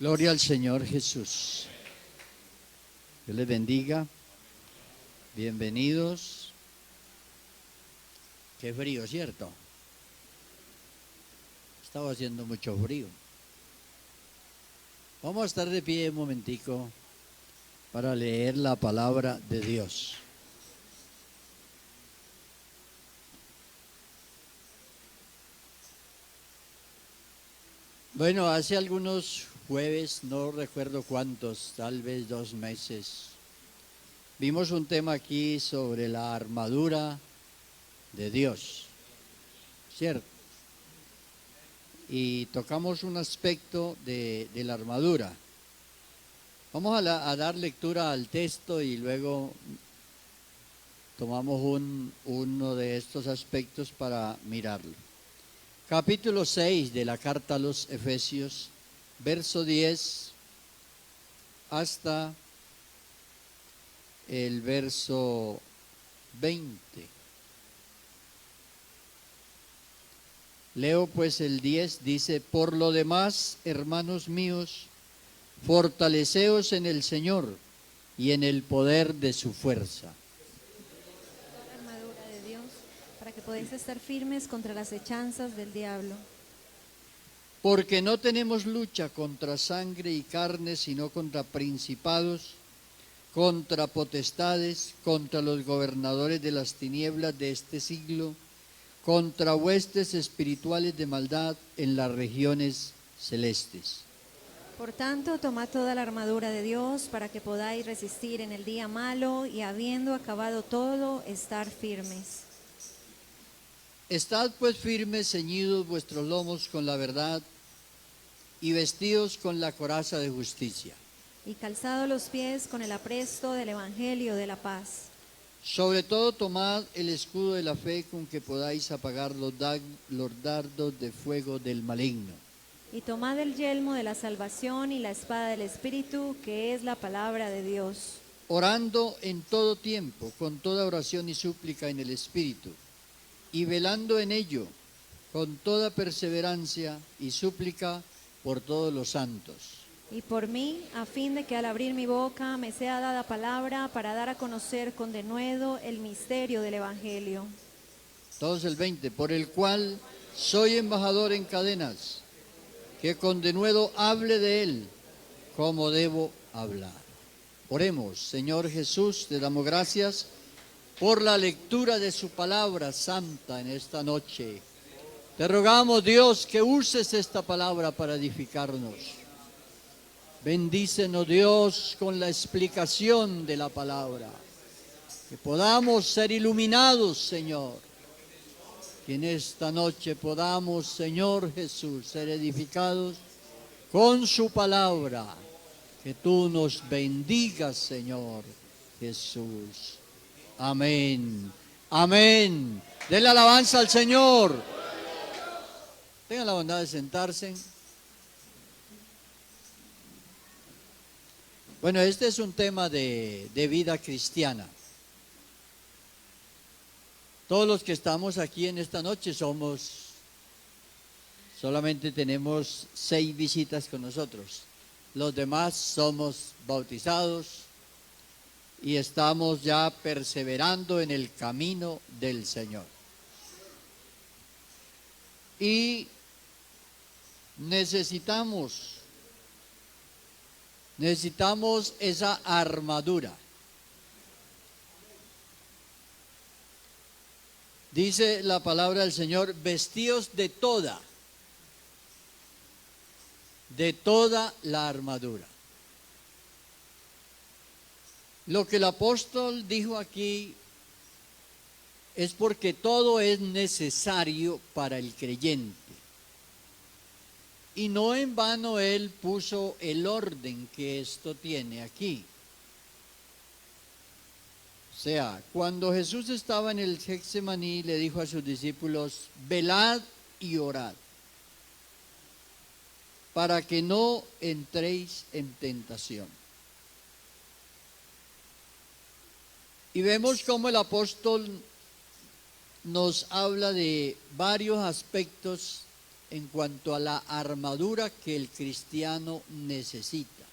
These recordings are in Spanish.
Gloria al Señor Jesús. Dios les bendiga. Bienvenidos. Qué frío, ¿cierto? Estaba haciendo mucho frío. Vamos a estar de pie un momentico para leer la palabra de Dios. Bueno, hace algunos jueves, no recuerdo cuántos, tal vez 2 meses, vimos un tema aquí sobre la armadura de Dios, ¿cierto? Y tocamos un aspecto de la armadura. Vamos a dar lectura al texto y luego tomamos uno de estos aspectos para mirarlo. Capítulo 6 de la carta a los Efesios, verso 10 hasta el verso 20. Leo pues el 10, dice: por lo demás, hermanos míos, fortaleceos en el Señor y en el poder de su fuerza. La armadura de Dios, para que podáis estar firmes contra las hechanzas del diablo. Porque no tenemos lucha contra sangre y carne, sino contra principados, contra potestades, contra los gobernadores de las tinieblas de este siglo, contra huestes espirituales de maldad en las regiones celestes. Por tanto, tomad toda la armadura de Dios para que podáis resistir en el día malo y habiendo acabado todo, estar firmes. Estad pues firmes, ceñidos vuestros lomos con la verdad y vestidos con la coraza de justicia. Y calzados los pies con el apresto del evangelio de la paz. Sobre todo tomad el escudo de la fe con que podáis apagar los dardos de fuego del maligno. Y tomad el yelmo de la salvación y la espada del Espíritu, que es la palabra de Dios. Orando en todo tiempo, con toda oración y súplica en el Espíritu, y velando en ello, con toda perseverancia y súplica por todos los santos. Y por mí, a fin de que al abrir mi boca me sea dada palabra para dar a conocer con denuedo el misterio del Evangelio. Todos el 20, por el cual soy embajador en cadenas, que con denuedo hable de él como debo hablar. Oremos. Señor Jesús, te damos gracias por la lectura de su palabra santa en esta noche. Te rogamos, Dios, que uses esta palabra para edificarnos. Bendícenos, Dios, con la explicación de la palabra. Que podamos ser iluminados, Señor. Que en esta noche podamos, Señor Jesús, ser edificados con su palabra. Que tú nos bendigas, Señor Jesús. Amén. Amén. Denle alabanza al Señor. Tengan la bondad de sentarse. Bueno, este es un tema de vida cristiana. Todos los que estamos aquí en esta noche solamente tenemos 6 visitas con nosotros. Los demás somos bautizados y estamos ya perseverando en el camino del Señor. Y necesitamos esa armadura. Dice la palabra del Señor: vestíos de toda la armadura. Lo que el apóstol dijo aquí es porque todo es necesario para el creyente. Y no en vano él puso el orden que esto tiene aquí. O sea, cuando Jesús estaba en el Getsemaní, le dijo a sus discípulos: velad y orad, para que no entréis en tentación. Y vemos cómo el apóstol nos habla de varios aspectos en cuanto a la armadura que el cristiano necesita.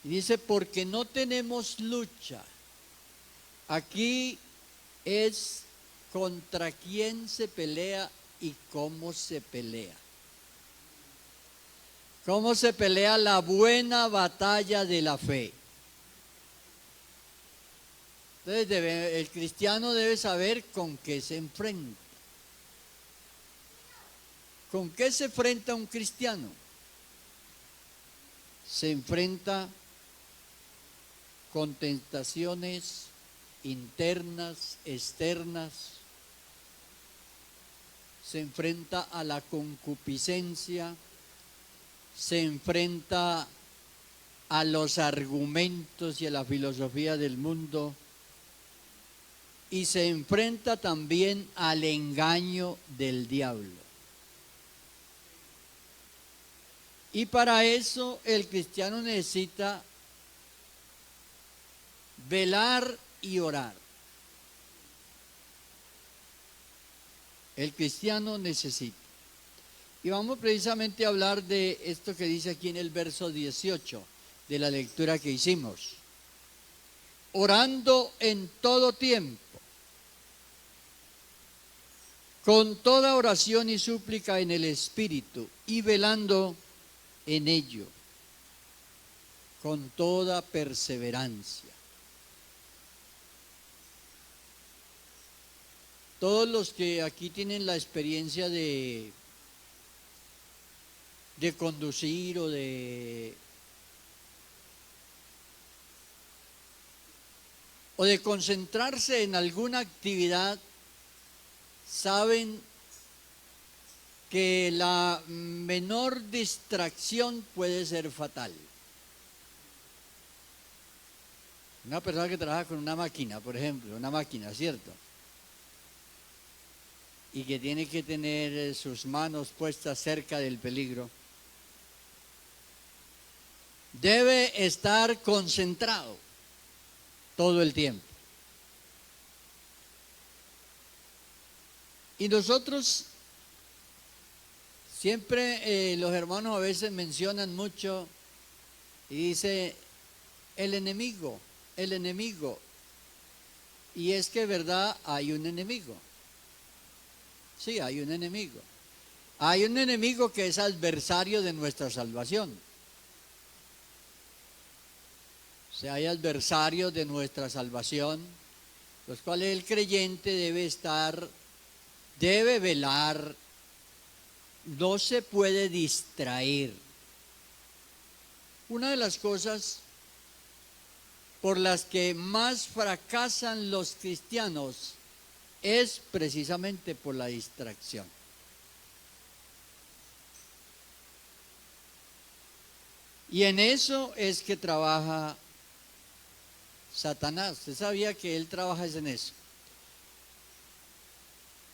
Y dice, porque no tenemos lucha. Aquí es contra quién se pelea y cómo se pelea. ¿Cómo se pelea la buena batalla de la fe? Entonces el cristiano debe saber con qué se enfrenta. ¿Con qué se enfrenta un cristiano? Se enfrenta con tentaciones internas, externas. Se enfrenta a la concupiscencia. Se enfrenta a los argumentos y a la filosofía del mundo. Y se enfrenta también al engaño del diablo. Y para eso el cristiano necesita velar y orar. El cristiano necesita. Y vamos precisamente a hablar de esto que dice aquí en el verso 18 de la lectura que hicimos. Orando en todo tiempo, con toda oración y súplica en el Espíritu, y velando en ello, con toda perseverancia. Todos los que aquí tienen la experiencia de conducir o de concentrarse en alguna actividad, saben que la menor distracción puede ser fatal. Una persona que trabaja con una máquina, por ejemplo, una máquina, ¿cierto? Y que tiene que tener sus manos puestas cerca del peligro, debe estar concentrado todo el tiempo. Y nosotros siempre, los hermanos a veces mencionan mucho y dice el enemigo. Y es que, ¿verdad? Hay un enemigo. Sí, hay un enemigo. Hay un enemigo que es adversario de nuestra salvación. O sea, hay adversarios de nuestra salvación, los cuales el creyente debe velar, no se puede distraer. Una de las cosas por las que más fracasan los cristianos es precisamente por la distracción. Y en eso es que trabaja Satanás. Usted sabía que él trabaja en eso.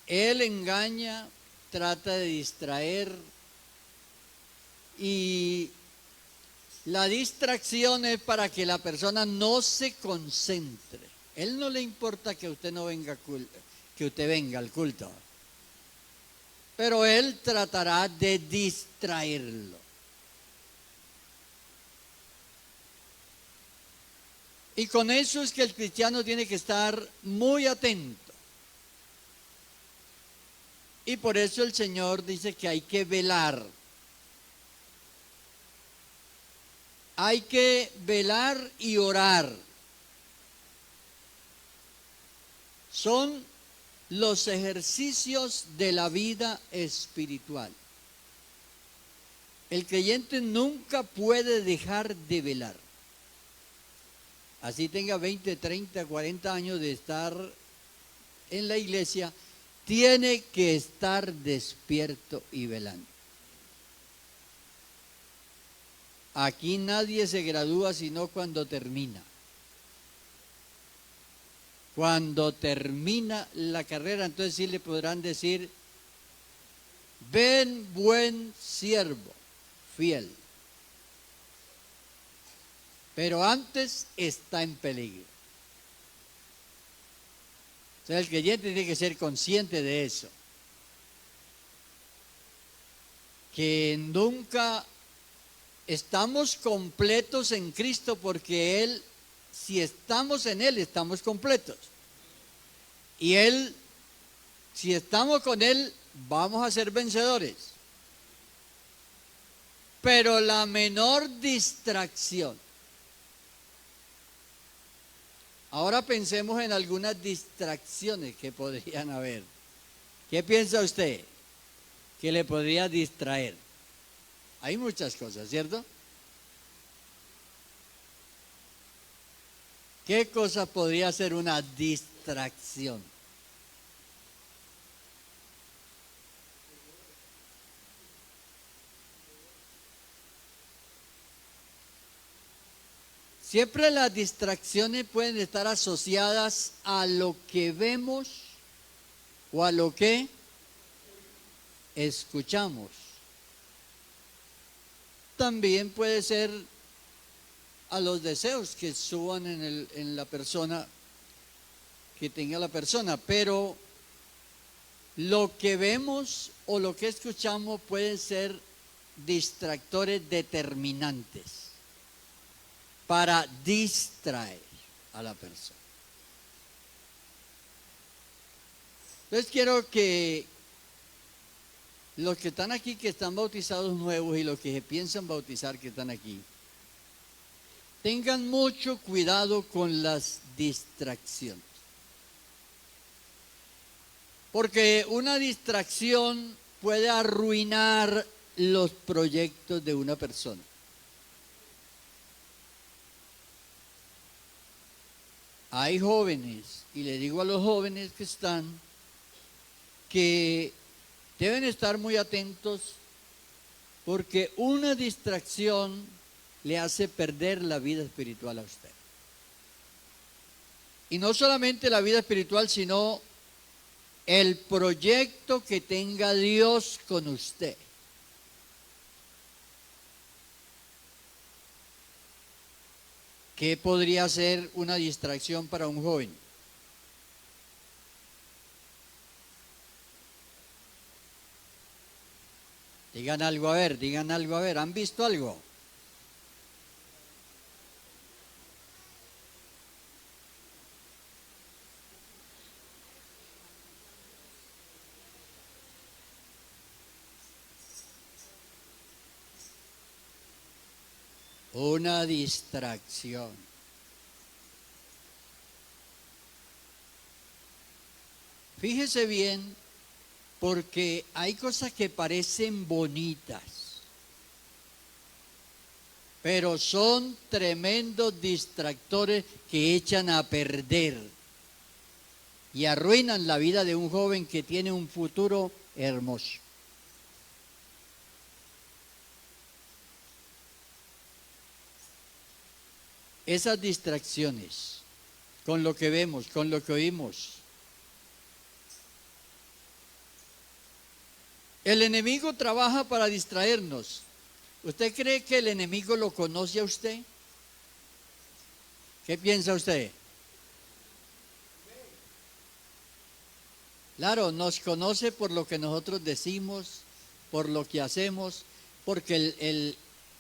Él engaña, trata de distraer, y la distracción es para que la persona no se concentre. Él no le importa que usted no venga, que usted venga al culto, pero él tratará de distraerlo. Y con eso es que el cristiano tiene que estar muy atento. Y por eso el Señor dice que hay que velar. Hay que velar y orar. Son los ejercicios de la vida espiritual. El creyente nunca puede dejar de velar. Así tenga 20, 30, 40 años de estar en la iglesia, tiene que estar despierto y velando. Aquí nadie se gradúa sino cuando termina. Cuando termina la carrera, entonces sí le podrán decir: ven, buen siervo, fiel. Pero antes está en peligro. O sea, el creyente tiene que ser consciente de eso. que nunca estamos completos en Cristo, porque Él, si estamos en Él, estamos completos. Y Él, si estamos con Él, vamos a ser vencedores. Pero la menor distracción. Ahora pensemos en algunas distracciones que podrían haber. ¿Qué piensa usted que le podría distraer? Hay muchas cosas, ¿cierto? ¿Qué cosa podría ser una distracción? Siempre las distracciones pueden estar asociadas a lo que vemos o a lo que escuchamos. También puede ser a los deseos que suban en la persona, que tenga la persona, pero lo que vemos o lo que escuchamos pueden ser distractores determinantes para distraer a la persona. Entonces quiero que los que están aquí, que están bautizados nuevos, y los que se piensan bautizar, que están aquí, tengan mucho cuidado con las distracciones. Porque una distracción puede arruinar los proyectos de una persona. Hay jóvenes, y le digo a los jóvenes que están, que deben estar muy atentos, porque una distracción le hace perder la vida espiritual a usted. Y no solamente la vida espiritual, sino el proyecto que tenga Dios con usted. ¿Qué podría ser una distracción para un joven? Digan algo a ver, digan algo a ver. ¿Han visto algo? Una distracción. Fíjese bien, porque hay cosas que parecen bonitas, pero son tremendos distractores que echan a perder y arruinan la vida de un joven que tiene un futuro hermoso. Esas distracciones, con lo que vemos, con lo que oímos. El enemigo trabaja para distraernos. ¿Usted cree que el enemigo lo conoce a usted? ¿Qué piensa usted? Claro, nos conoce por lo que nosotros decimos, por lo que hacemos, porque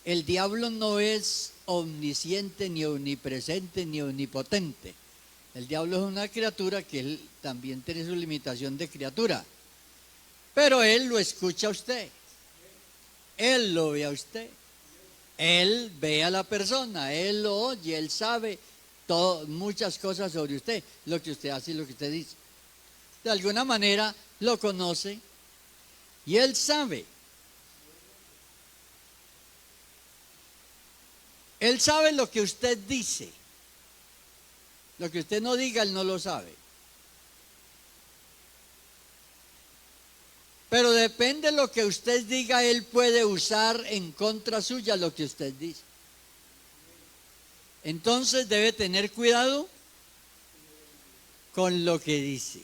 el diablo no es omnisciente, ni omnipresente, ni omnipotente. El diablo es una criatura que él también tiene su limitación de criatura. Pero él lo escucha a usted. Él lo ve a usted. Él ve a la persona, él lo oye, él sabe muchas cosas sobre usted, lo que usted hace y lo que usted dice. De alguna manera lo conoce y él sabe. Él sabe lo que usted dice. Lo que usted no diga, él no lo sabe. Pero depende de lo que usted diga, él puede usar en contra suya lo que usted dice. Entonces debe tener cuidado con lo que dice.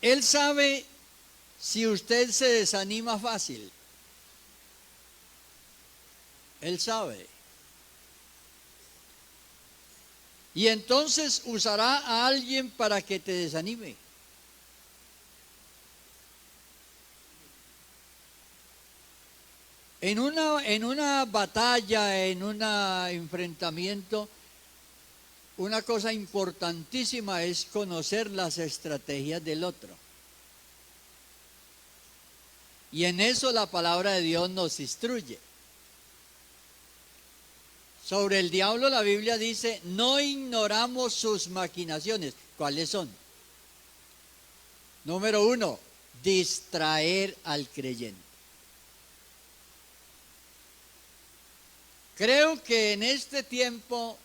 Él sabe si usted se desanima fácil. Él sabe. Y entonces usará a alguien para que te desanime. En una batalla, en un enfrentamiento, una cosa importantísima es conocer las estrategias del otro. Y en eso la palabra de Dios nos instruye. Sobre el diablo la Biblia dice, no ignoramos sus maquinaciones. ¿Cuáles son? Número 1, distraer al creyente. Creo que en este tiempo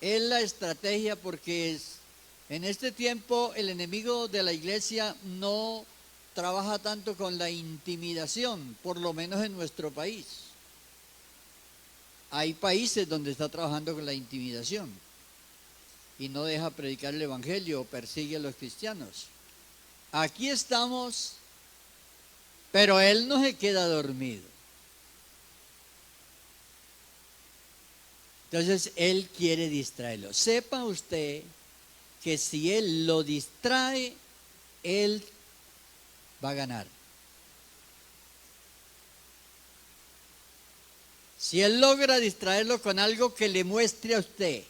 es la estrategia, porque en este tiempo el enemigo de la iglesia no trabaja tanto con la intimidación, por lo menos en nuestro país. Hay países donde está trabajando con la intimidación y no deja predicar el evangelio o persigue a los cristianos. Aquí estamos, pero él no se queda dormido. Entonces él quiere distraerlo. Sepa usted que si él lo distrae, él va a ganar. Si él logra distraerlo con algo que le muestre a usted,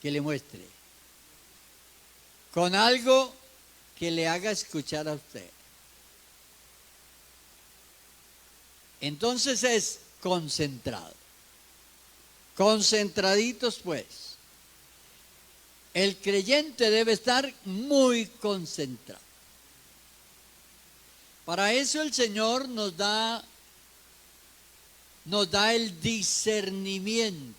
que le muestre, con algo que le haga escuchar a usted, entonces es concentrado. Concentraditos pues. El creyente debe estar muy concentrado. Para eso el Señor nos da el discernimiento.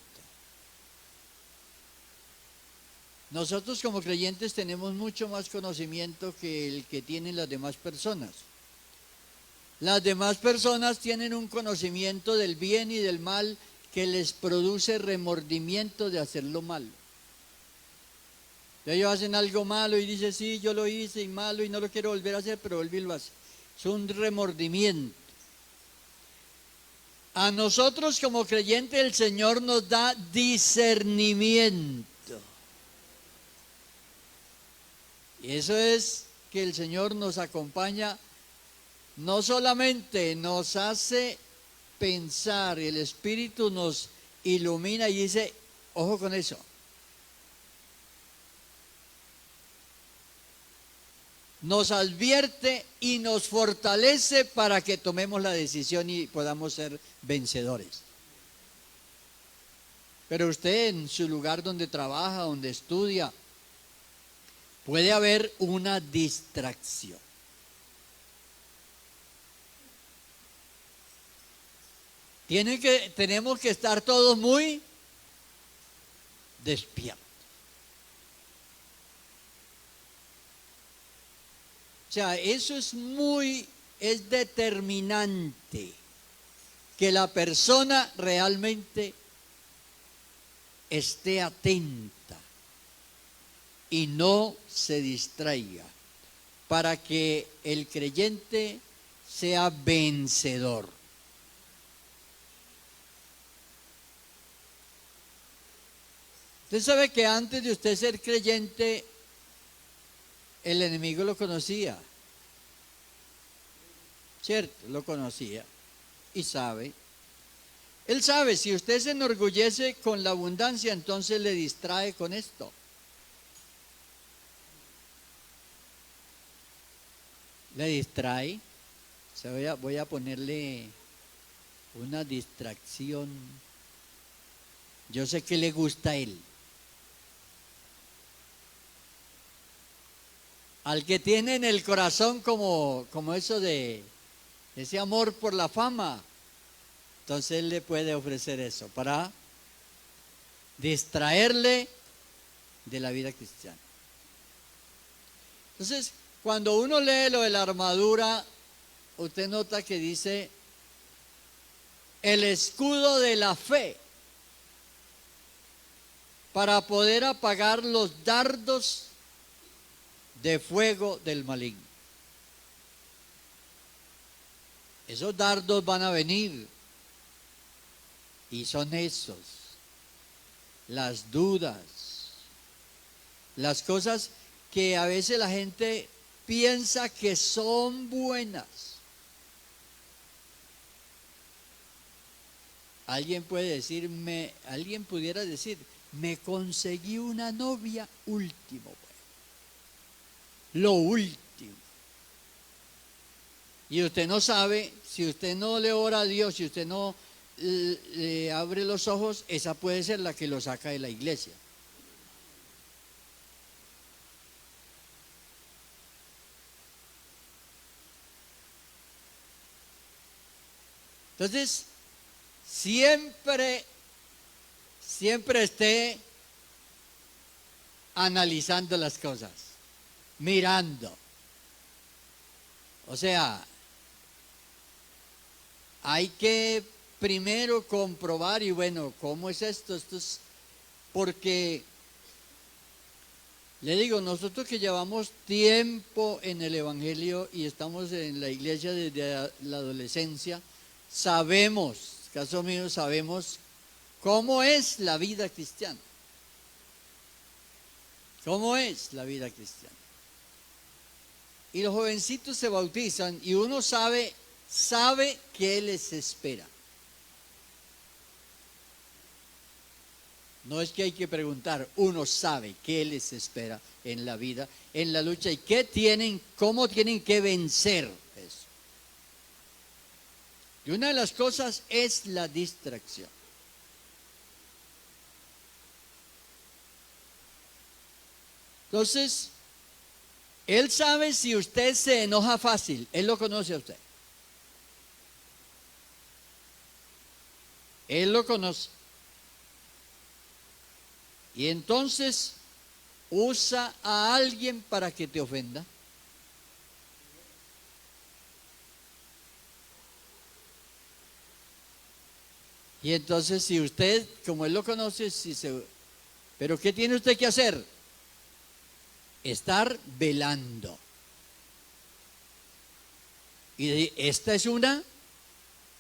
Nosotros como creyentes tenemos mucho más conocimiento que el que tienen las demás personas. Las demás personas tienen un conocimiento del bien y del mal que les produce remordimiento de hacerlo malo. Ellos hacen algo malo y dicen, sí, yo lo hice y malo y no lo quiero volver a hacer, pero vuelve y lo hace. Es un remordimiento. A nosotros como creyentes el Señor nos da discernimiento. Y eso es que el Señor nos acompaña, no solamente nos hace pensar, el Espíritu nos ilumina y dice, ojo con eso. Nos advierte y nos fortalece para que tomemos la decisión y podamos ser vencedores. Pero usted en su lugar donde trabaja, donde estudia, puede haber una distracción. Tenemos que estar todos muy despiertos. O sea, eso es determinante, que la persona realmente esté atenta y no se distraiga, para que el creyente sea vencedor. Usted sabe que antes de usted ser creyente, el enemigo lo conocía, ¿cierto? Lo conocía y sabe. Él sabe, si usted se enorgullece con la abundancia, entonces le distrae con esto. Le distrae. O sea, voy a ponerle una distracción. Yo sé que le gusta a él. Al que tiene en el corazón como eso de ese amor por la fama, entonces él le puede ofrecer eso para distraerle de la vida cristiana. Entonces, cuando uno lee lo de la armadura, usted nota que dice el escudo de la fe para poder apagar los dardos de fuego del maligno. Esos dardos van a venir y son esos. las dudas, las cosas que a veces la gente piensa que son buenas. Alguien pudiera decir, me conseguí una novia último, lo último. Y usted no sabe, si usted no le ora a Dios, si usted no le abre los ojos, esa puede ser la que lo saca de la iglesia. Entonces, siempre esté analizando las cosas, mirando. O sea, hay que primero comprobar y bueno, ¿cómo es esto? Esto es porque, le digo, nosotros que llevamos tiempo en el Evangelio y estamos en la iglesia desde la adolescencia, sabemos, caso mío, sabemos cómo es la vida cristiana. ¿Cómo es la vida cristiana? Y los jovencitos se bautizan y uno sabe qué les espera. No es que hay que preguntar, uno sabe qué les espera en la vida, en la lucha y cómo tienen que vencer eso. Y una de las cosas es la distracción. Entonces, él sabe si usted se enoja fácil, él lo conoce a usted. Él lo conoce. Y entonces usa a alguien para que te ofenda. Y entonces si usted, como él lo conoce, pero ¿qué tiene usted que hacer? Estar velando. Y esta es una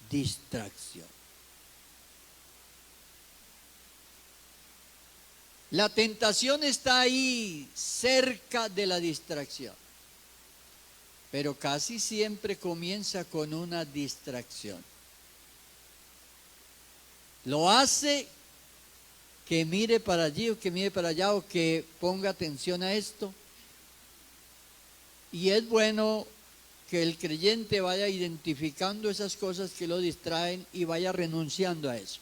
distracción. La tentación está ahí cerca de la distracción, pero casi siempre comienza con una distracción. Lo hace que mire para allí o que mire para allá o que ponga atención a esto. Y es bueno que el creyente vaya identificando esas cosas que lo distraen y vaya renunciando a eso.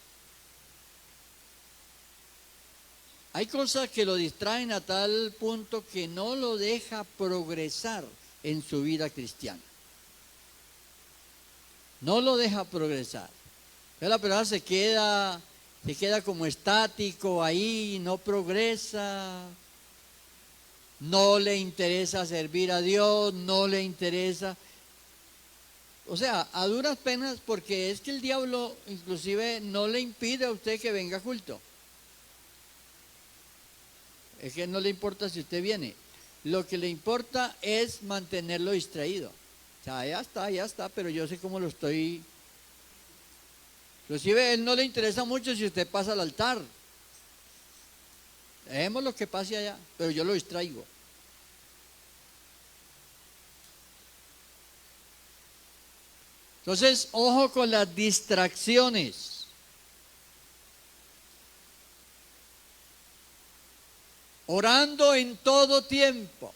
Hay cosas que lo distraen a tal punto que no lo deja progresar en su vida cristiana. No lo deja progresar. Entonces la persona se queda como estático ahí, no progresa, no le interesa servir a Dios, no le interesa. O sea, a duras penas, porque es que el diablo inclusive no le impide a usted que venga a culto. Es que no le importa si usted viene. Lo que le importa es mantenerlo distraído. O sea, ya está, pero yo sé cómo lo estoy. Inclusive a él no le interesa mucho si usted pasa al altar. Dejemos lo que pase allá, pero yo lo distraigo. Entonces, ojo con las distracciones. Orando en todo tiempo.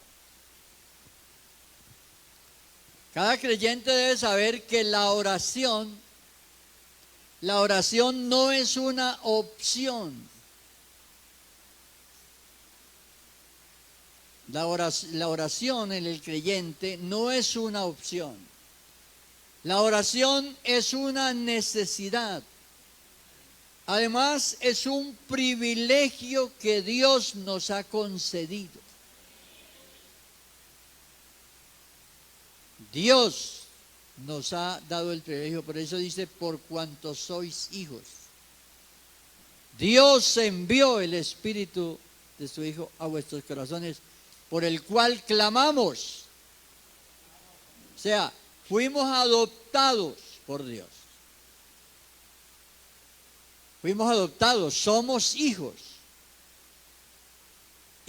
Cada creyente debe saber que la oración no es una opción. La oración en el creyente no es una opción. La oración es una necesidad. Además, es un privilegio que Dios nos ha concedido. Dios nos ha dado el privilegio, por eso dice, por cuanto sois hijos. Dios envió el Espíritu de su Hijo a vuestros corazones, por el cual clamamos. O sea, fuimos adoptados por Dios. Fuimos adoptados, somos hijos.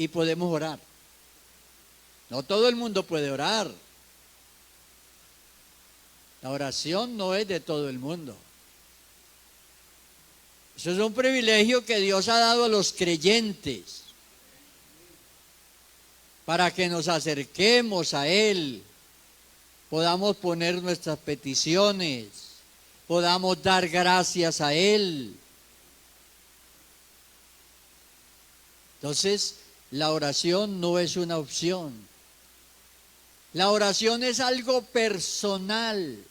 y podemos orar. No todo el mundo puede orar. La oración no es de todo el mundo. Eso es un privilegio que Dios ha dado a los creyentes para que nos acerquemos a Él, podamos poner nuestras peticiones, podamos dar gracias a Él. Entonces, la oración no es una opción. La oración es algo personal.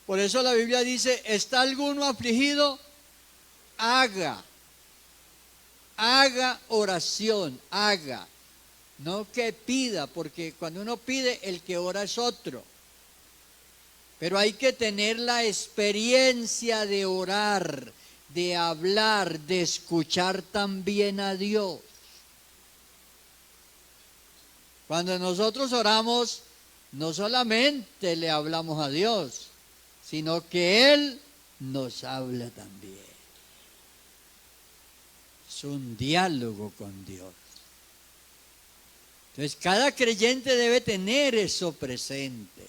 Por eso la Biblia dice, ¿está alguno afligido? Haga oración, haga. No que pida, porque cuando uno pide, el que ora es otro. Pero hay que tener la experiencia de orar, de hablar, de escuchar también a Dios. Cuando nosotros oramos, no solamente le hablamos a Dios, sino que Él nos habla también. Es un diálogo con Dios. Entonces, cada creyente debe tener eso presente,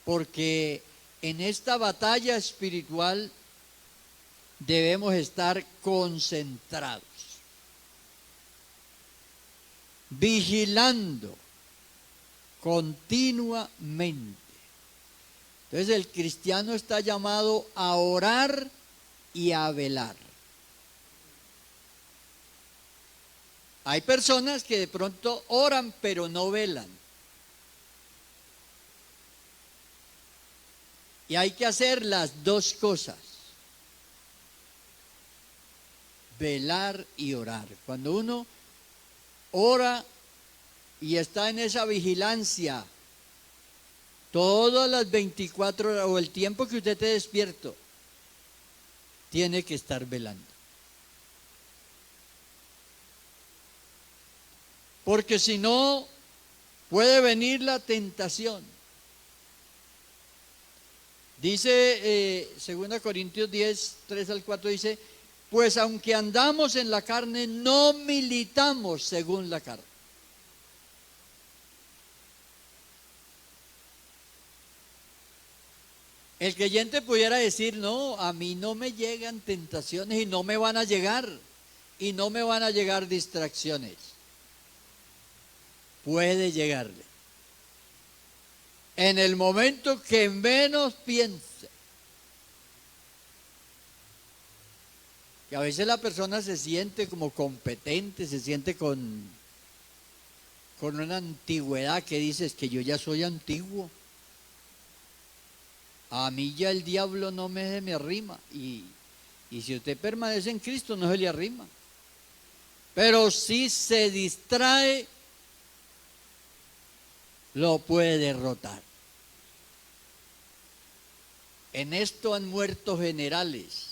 porque en esta batalla espiritual debemos estar concentrados, vigilando continuamente. Entonces el cristiano está llamado a orar y a velar. Hay personas que de pronto oran pero no velan. Y hay que hacer las dos cosas: velar y orar. Cuando uno ora y está en esa vigilancia, todas las 24 horas o el tiempo que usted esté despierto, tiene que estar velando. Porque si no, puede venir la tentación. Dice 2 Corintios 10, 3 al 4, dice, pues aunque andamos en la carne, no militamos según la carne. El creyente pudiera decir, no, a mí no me llegan tentaciones y no me van a llegar, y no me van a llegar distracciones. Puede llegarle. En el momento que menos piense. Que a veces la persona se siente como competente, se siente con una antigüedad que dices que yo ya soy antiguo. A mí ya el diablo no me arrima. Y si usted permanece en Cristo, no se le arrima. Pero si se distrae, lo puede derrotar. En esto han muerto generales,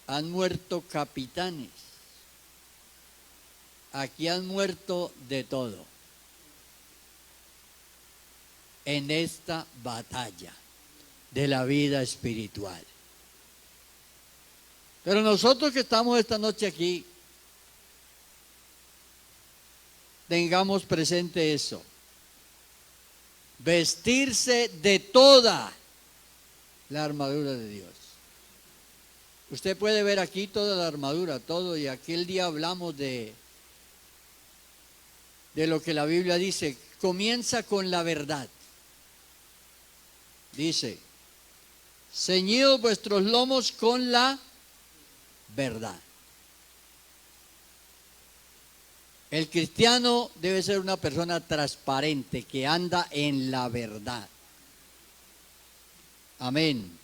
han muerto capitanes, aquí han muerto de todo. En esta batalla de la vida espiritual. Pero nosotros que estamos esta noche aquí, tengamos presente eso. Vestirse de toda la armadura de Dios. Usted puede ver aquí toda la armadura, todo, y aquel día hablamos de lo que la Biblia dice. Comienza con la verdad. Dice, ceñidos vuestros lomos con la verdad. El cristiano debe ser una persona transparente que anda en la verdad. Amén.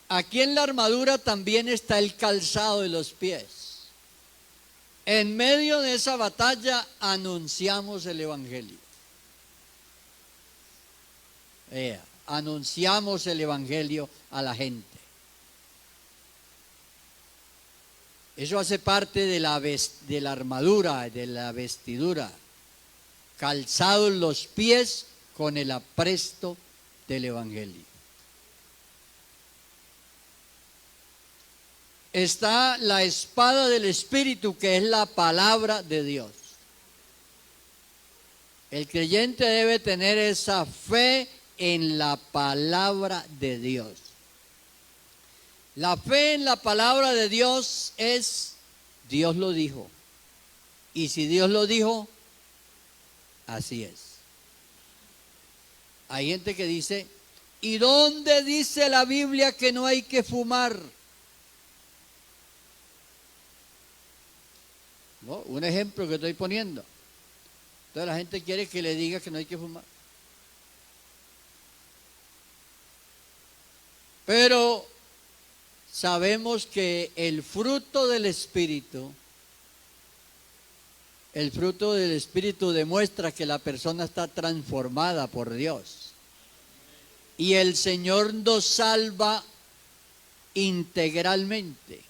Aquí en la armadura también está el calzado de los pies. En medio de esa batalla anunciamos el Evangelio. Anunciamos el Evangelio a la gente. Eso hace parte de la armadura, de la vestidura. Calzados los pies con el apresto del Evangelio. Está la espada del Espíritu, que es la palabra de Dios. El creyente debe tener esa fe en la palabra de Dios. La fe en la palabra de Dios es: Dios lo dijo. Y si Dios lo dijo, así es. Hay gente que dice: ¿y dónde dice la Biblia que no hay que fumar? ¿No? Un ejemplo que estoy poniendo. Entonces la gente quiere que le diga que no hay que fumar. Pero sabemos que el fruto del Espíritu demuestra que la persona está transformada por Dios. Y el Señor nos salva integralmente.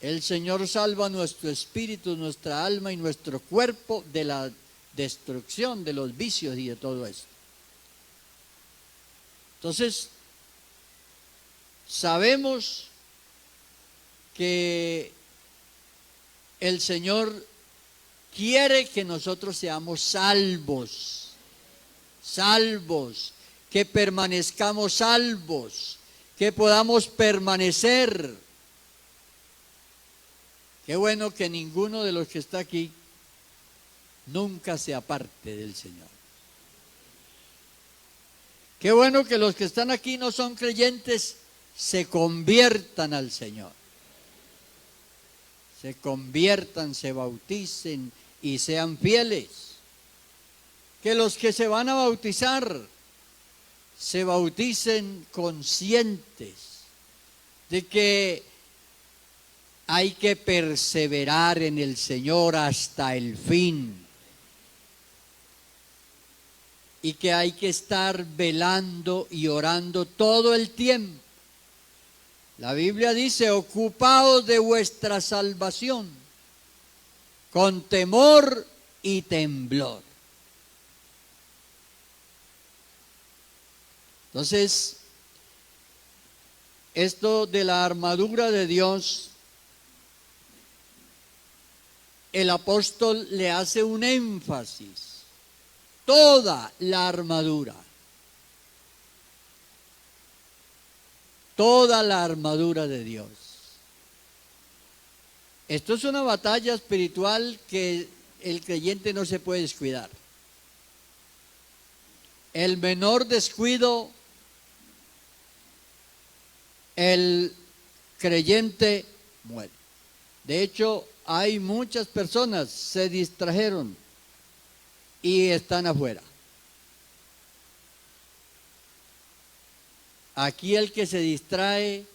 El Señor salva nuestro espíritu, nuestra alma y nuestro cuerpo de la destrucción, de los vicios y de todo esto. Entonces, sabemos que el Señor quiere que nosotros seamos salvos, que permanezcamos salvos, que podamos permanecer. Qué bueno que ninguno de los que está aquí nunca se aparte del Señor. Qué bueno que los que están aquí no son creyentes, se conviertan al Señor. Se conviertan, se bauticen y sean fieles. Que los que se van a bautizar se bauticen conscientes de que hay que perseverar en el Señor hasta el fin. Y que hay que estar velando y orando todo el tiempo. La Biblia dice: ocupaos de vuestra salvación con temor y temblor. Entonces, esto de la armadura de Dios, el apóstol le hace un énfasis. Toda la armadura. Toda la armadura de Dios. Esto es una batalla espiritual que el creyente no se puede descuidar. El menor descuido, el creyente muere. De hecho, hay muchas personas que se distrajeron y están afuera. Aquí el que se distrae,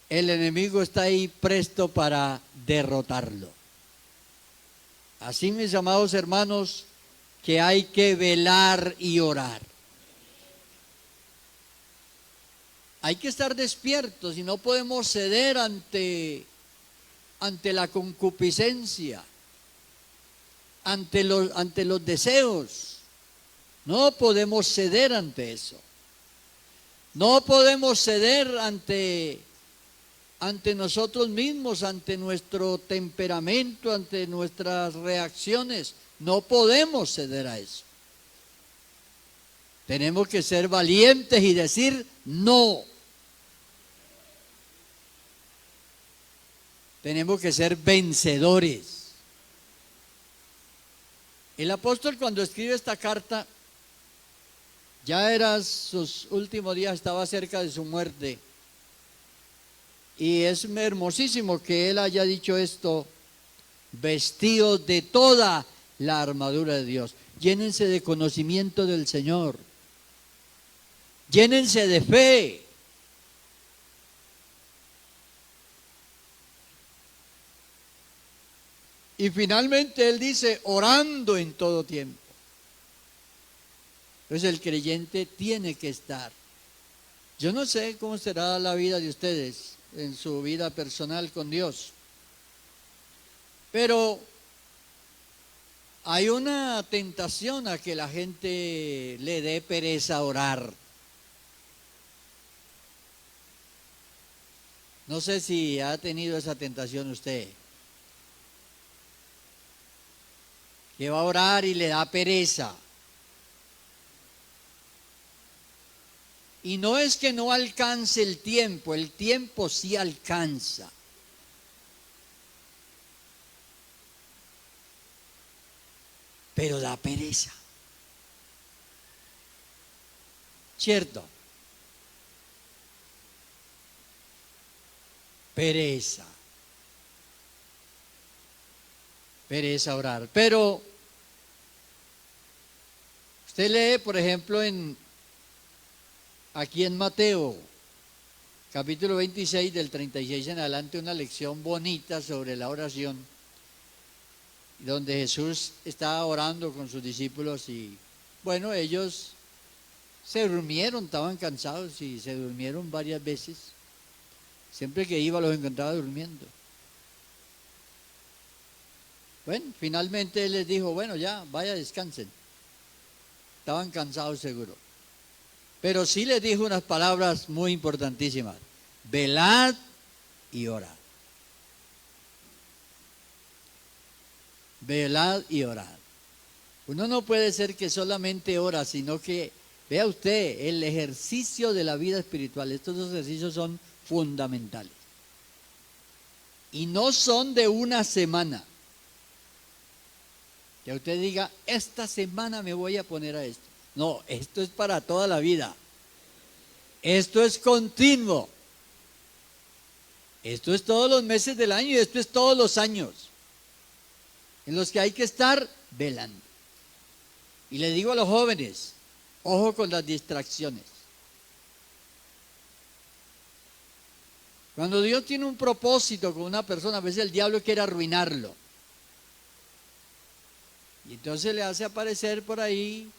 el enemigo está ahí presto para derrotarlo. Así, mis amados hermanos, que hay que velar y orar. Hay que estar despiertos y no podemos ceder ante la concupiscencia, ante los deseos. No podemos ceder ante eso. No podemos ceder ante nosotros mismos, ante nuestro temperamento, ante nuestras reacciones. No podemos ceder a eso. Tenemos que ser valientes y decir no. Tenemos que ser vencedores. El apóstol, cuando escribe esta carta, ya eran sus últimos días, estaba cerca de su muerte. Y es hermosísimo que él haya dicho esto: vestidos de toda la armadura de Dios. Llénense de conocimiento del Señor. Llénense de fe. Y finalmente él dice: orando en todo tiempo. Entonces el creyente tiene que estar. Yo no sé cómo será la vida de ustedes en su vida personal con Dios, pero Hay una tentación a que la gente le dé pereza orar. No sé si ha tenido esa tentación usted, que va a orar y le da pereza. Y no es que no alcance el tiempo sí alcanza. Pero da pereza. ¿Cierto? Pereza. Pereza orar. Pero usted lee, por ejemplo, aquí en Mateo, capítulo 26, del 36 en adelante, una lección bonita sobre la oración, donde Jesús estaba orando con sus discípulos y, bueno, ellos se durmieron, estaban cansados y se durmieron varias veces. Siempre que iba los encontraba durmiendo. Bueno, finalmente Él les dijo, bueno, ya, vaya, descansen. Estaban cansados seguro. Pero sí les dijo unas palabras muy importantísimas. Velad y orad. Velad y orad. Uno no puede ser que solamente ora, sino que, vea usted, el ejercicio de la vida espiritual, estos dos ejercicios son fundamentales. Y no son de una semana. Que usted diga, esta semana me voy a poner a esto. No, esto es para toda la vida. Esto es continuo. Esto es todos los meses del año y esto es todos los años en los que hay que estar velando. Y le digo a los jóvenes, ojo con las distracciones. Cuando Dios tiene un propósito con una persona, a veces el diablo quiere arruinarlo. Y entonces le hace aparecer por ahí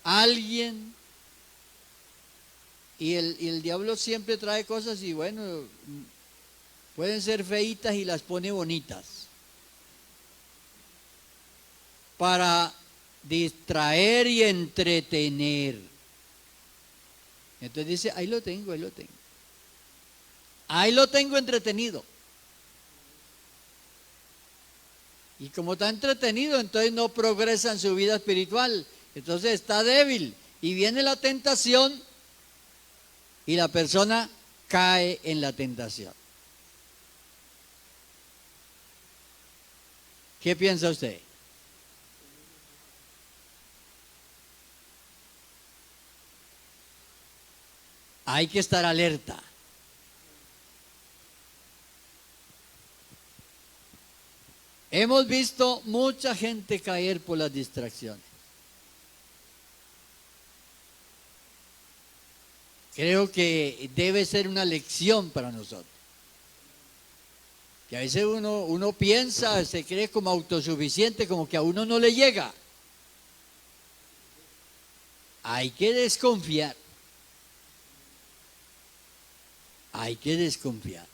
alguien. Y el diablo siempre trae cosas y bueno, pueden ser feitas y las pone bonitas. Para distraer y entretener. Entonces dice, ahí lo tengo, ahí lo tengo. Ahí lo tengo entretenido. Y como está entretenido, entonces no progresa en su vida espiritual. Entonces está débil. Y viene la tentación y la persona cae en la tentación. ¿Qué piensa usted? Hay que estar alerta. Hemos visto mucha gente caer por las distracciones. Creo que debe ser una lección para nosotros. Que a veces uno piensa, se cree como autosuficiente, como que a uno no le llega. Hay que desconfiar. Hay que desconfiar.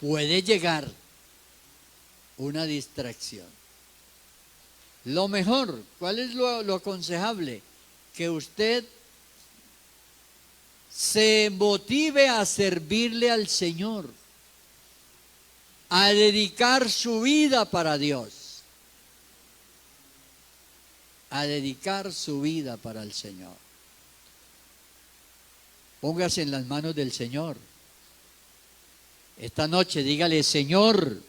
Puede llegar una distracción. Lo mejor, ¿cuál es lo aconsejable? Que usted se motive a servirle al Señor, a dedicar su vida para Dios, a dedicar su vida para el Señor. Póngase en las manos del Señor. Esta noche dígale, Señor,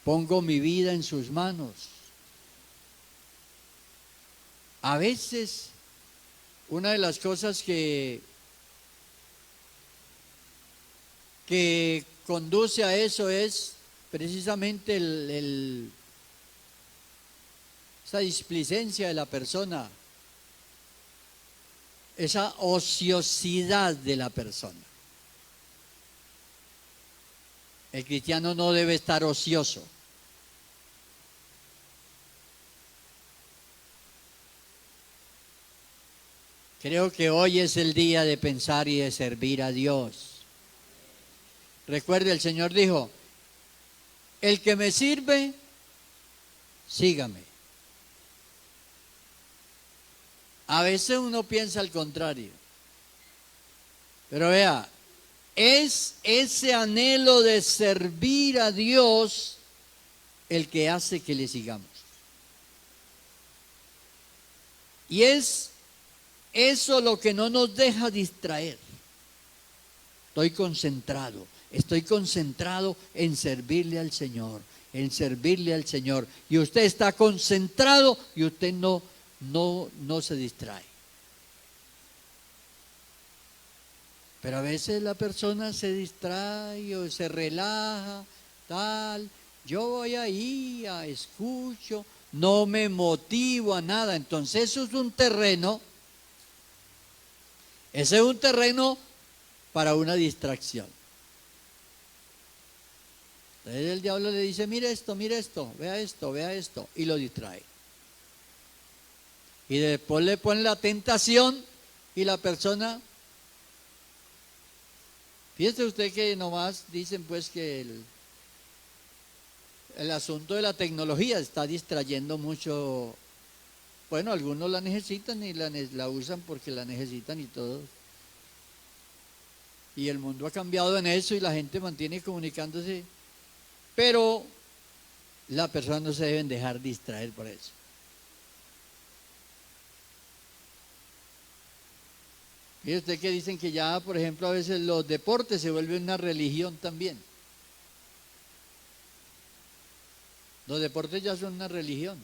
pongo mi vida en sus manos. A veces, una de las cosas que conduce a eso es precisamente esa displicencia de la persona, esa ociosidad de la persona. El cristiano no debe estar ocioso. Creo que hoy es el día de pensar y de servir a Dios. Recuerde, el Señor dijo, el que me sirve, sígame. A veces uno piensa al contrario. Pero vea, es ese anhelo de servir a Dios el que hace que le sigamos. Y es eso lo que no nos deja distraer. Estoy concentrado en servirle al Señor, en servirle al Señor. Y usted está concentrado y usted no se distrae. Pero a veces la persona se distrae o se relaja, tal. Yo voy ahí, escucho, no me motivo a nada. Entonces eso es un terreno, ese es un terreno para una distracción. Entonces el diablo le dice, mire esto, vea esto, y lo distrae. Y después le pone la tentación y la persona... Fíjese usted que nomás dicen pues que el asunto de la tecnología está distrayendo mucho. Bueno, algunos la necesitan y la usan porque la necesitan y todo. Y el mundo ha cambiado en eso y la gente mantiene comunicándose. Pero las personas no se deben dejar distraer por eso. Fíjese usted que dicen que ya, por ejemplo, a veces los deportes se vuelven una religión también. Los deportes ya son una religión.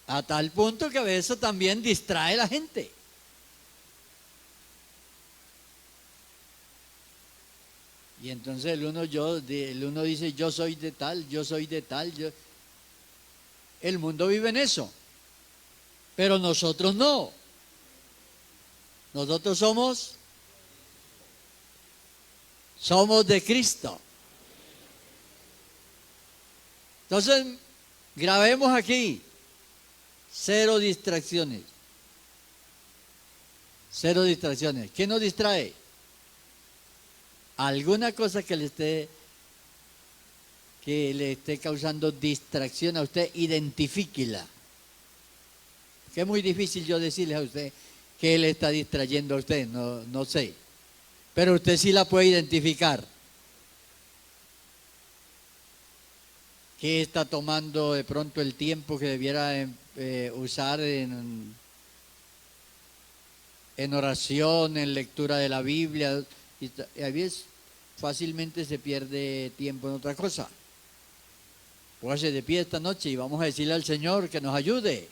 A tal punto que a veces también distrae a la gente. Y entonces el uno dice, yo soy de tal, yo soy de tal. El mundo vive en eso. Pero nosotros no. Nosotros somos de Cristo. Entonces, grabemos aquí, 0 distracciones. 0 distracciones. ¿Qué nos distrae? Alguna cosa que le esté causando distracción a usted, identifíquela. Que es muy difícil yo decirle a usted que le está distrayendo a usted, no sé. Pero usted sí la puede identificar. ¿Qué está tomando de pronto el tiempo que debiera usar en oración, en lectura de la Biblia? Y a veces fácilmente se pierde tiempo en otra cosa. Póngase de pie esta noche y vamos a decirle al Señor que nos ayude.